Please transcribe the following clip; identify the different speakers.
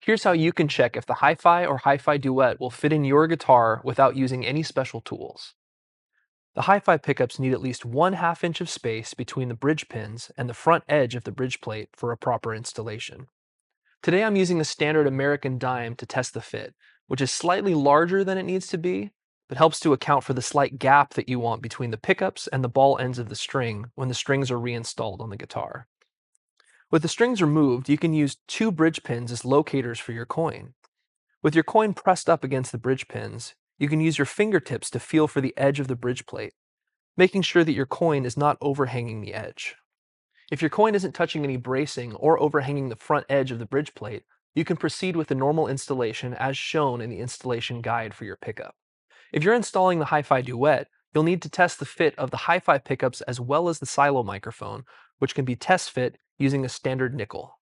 Speaker 1: Here's how you can check if the HiFi or HiFi Duet will fit in your guitar without using any special tools. The HiFi pickups need at least 1/2 inch of space between the bridge pins and the front edge of the bridge plate for a proper installation. Today I'm using the standard American dime to test the fit, which is slightly larger than it needs to be, but helps to account for the slight gap that you want between the pickups and the ball ends of the string when the strings are reinstalled on the guitar. With the strings removed, you can use 2 bridge pins as locators for your coin. With your coin pressed up against the bridge pins, you can use your fingertips to feel for the edge of the bridge plate, making sure that your coin is not overhanging the edge. If your coin isn't touching any bracing or overhanging the front edge of the bridge plate, you can proceed with the normal installation as shown in the installation guide for your pickup. If you're installing the HiFi Duet, you'll need to test the fit of the HiFi pickups as well as the silo microphone, which can be test fit using a standard nickel.